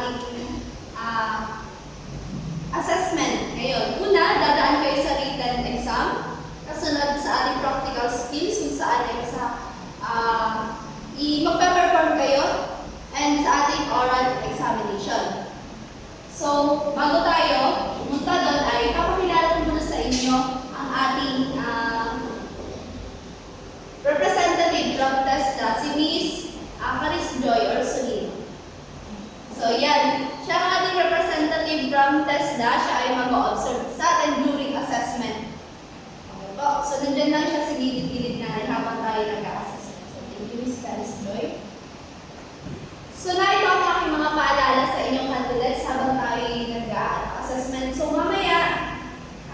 ating assessment ngayon. Una, dadaan kayo sa written exam. Kasunod sa ating practical skills kung saan ay magpe-perform kayo and sa ating oral examination. So, bago tayo pumunta doon ay papakilala ko muna sa inyo ang ating representative from TESDA, si Miss Caris Joy Orsolino. So, yan. Siya ang ating representative from TESDA. Siya ay mag-o-observe sa atin during assessment. Okay po. So, nandyan lang siya sa gilid-gilid na habang tayo nag-assessment. So, thank you, Miss Caris Joy. So, narito ang aking mga paalala sa inyong candidates habang tayo nag-assessment. So, mamaya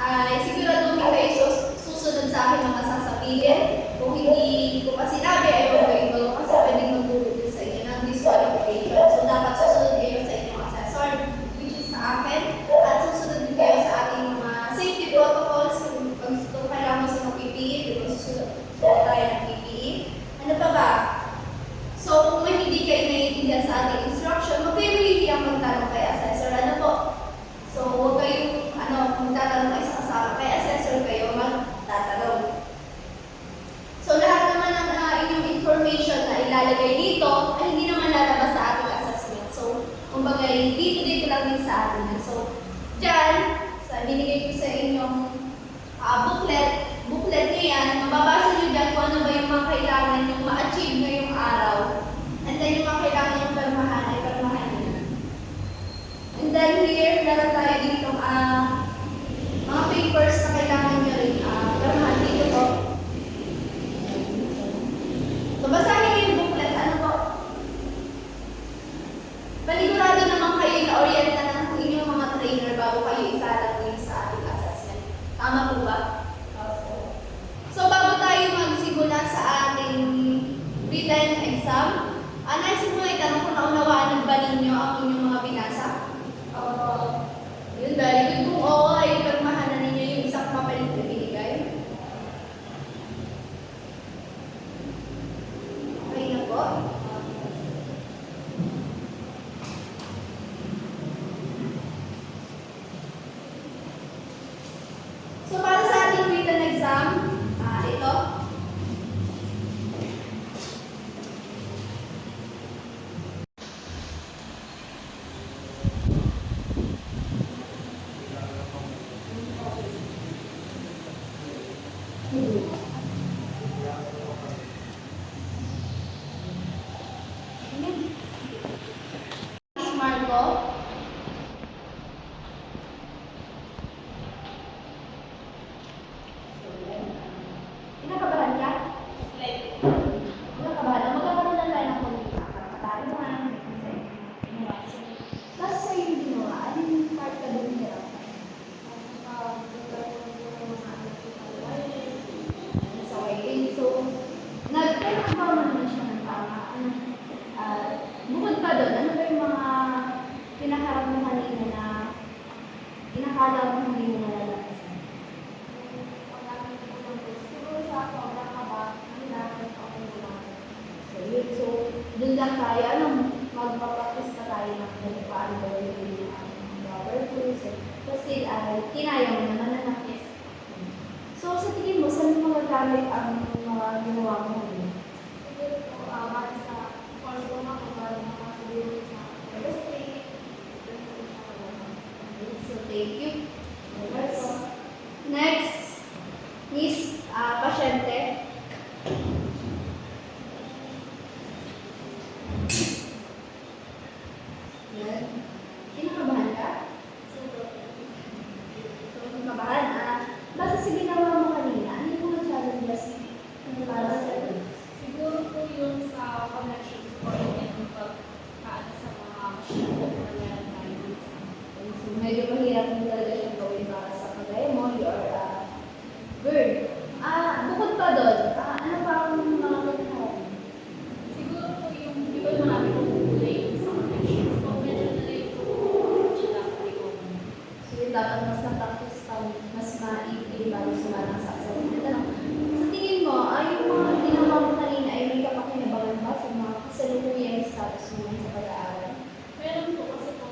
ay siguraduhin kayo susunod sa aking mga sasabihin. Kung hindi ko pa sinabi ay huwag ko kasi pwedeng magdulog sa inyo ng disqualification. So, dapat susunod kayo sa inyong assessor, which is sa akin, at susunod din kayo sa ating mga safety protocols kung kailangan mo sa mga PPE, kung susunod tayo ng PPE. Ano pa ba? So, kung hindi kayo naiintindihan sa ating instruction, huwag kayo mahihiyang magtanong kay assessor. Ano po? So, huwag kayong magtatanong kayo sa kasama kay assessor, kayo magtatanong. So, lahat naman ng inyong information na ilalagay dito ay hindi naman lalabas sa ating assessment. So, kumbaga, dito lang din sa atin. So, dyan, binigay ko sa inyong booklet nyo yan. Mababasa nyo dyan kung ano ba yung mga kailangan yung ma-achieve ngayong araw. And then, yung mga kailangan yung permahan ay permahan nyo. And then, here, meron tayo dito mga papers na kailangan nyo rin permahan dito po. So, basahin niyo yung booklet. Ano po? Panigurado naman kayo na-orient na ng inyong mga trainer bago kayo isalat ngayon sa ating assessment. Tama po ba? So, bago tayo magsimula sa ating written exam, nais mo itanong kung naunawaan ba ninyo ang inyong mga binasa? Yun, very good. Kung oo, ay permahan na ninyo yung isang papalit na binigay. Okay na po. So, para sa ating written exam, ito. Marco. Kinakabahan ka? Kinakabahan. Magkakaroon na tayo ng pagkakataluhan. Kasi sa iyo ginawa, anong part ka doon nila? Sa waiting. So, nagkakabahan mo naman siya ng tama. Bukod pa doon, ano ba yung mga pinaharap mo kanina na inakala mo hindi mo nalalampasan? Siguro sa sobrang kaba, nalalampasan ako naman. So, doon lang tayo, magpapractice pa tayo ng paano ba yung rubber tools. Kasi kinaya mo naman na nakis. So, sa tingin mo, saan mo magagamit ang mga ginawa mo? Siguro po, para sa so, thank you. Next is pasyente. Yan. Kinakabahan ka? So, kinakabahan. Basta sa ginawa mo kanina, ano yung mga challenges para sa ito? Siguro po yung sa connection or yung pagkaan sa mga machine na meron tayo. So, medyo mahirap mo talaga siyang gawin para sa kagaya mo, your bird. Bukod pa doon, ano pa ang mga kagaya? Siguro po yung, di ba marami kong kulay sa connection. So, medyo nalay po siya dapat ko. So, yun dapat mas na-practice pa, mas maibig bago sumala sa assessment. Sa tingin mo, yung mga ginawa mo kanina ay may kapakinabangan ba sa mga kasalukuyang status mo sa pag-aaral? Meron po kasi po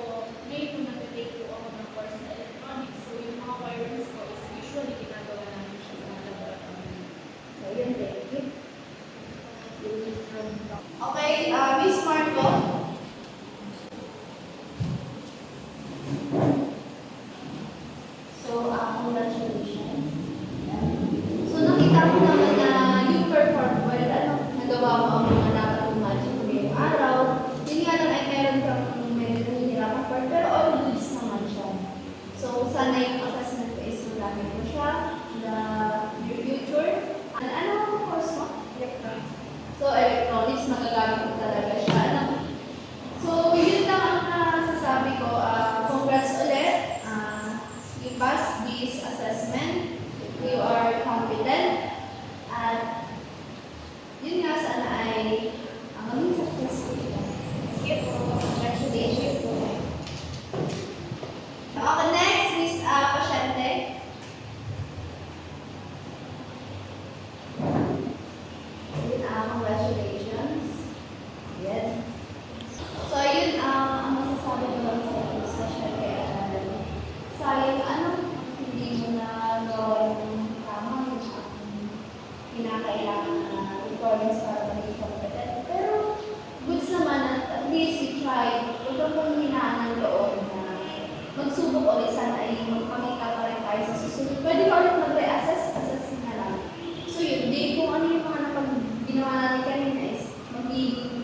ulit sana ay magpamita pa rin tayo sa susunod. Pwede ka ulit mag-reassess, assess na lang. So yun, di kung ano yung mga ginawa natin kanina is magiging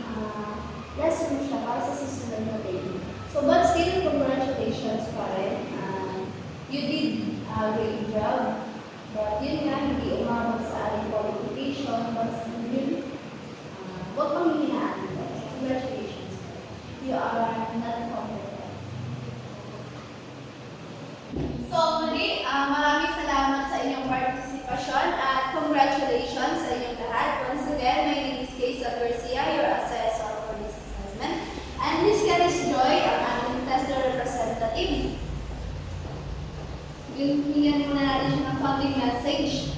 lesson siya para sa susunod na day. So but still, congratulations pa rin. You did a great job. But yun nga, hindi umabot sa ating qualification, but still, huwag pang hinahaan. Congratulations. You are not competent. So muli, maraming salamat sa inyong partisipasyon at congratulations sa inyong lahat. Once again, my name is Kaysa Garcia, your assessor for this assessment. And Ms. Caris Joy, ang ating tester representative. Hingyan muna natin siya ng konting message.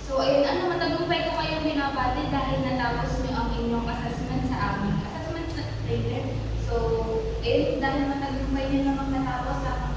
So, ayun, matagumpay ko kayong binabati dahil natapos niyo ang inyong assessment sa aming assessment center. So, ayun, dahil matagumpay niyo namang natapos sa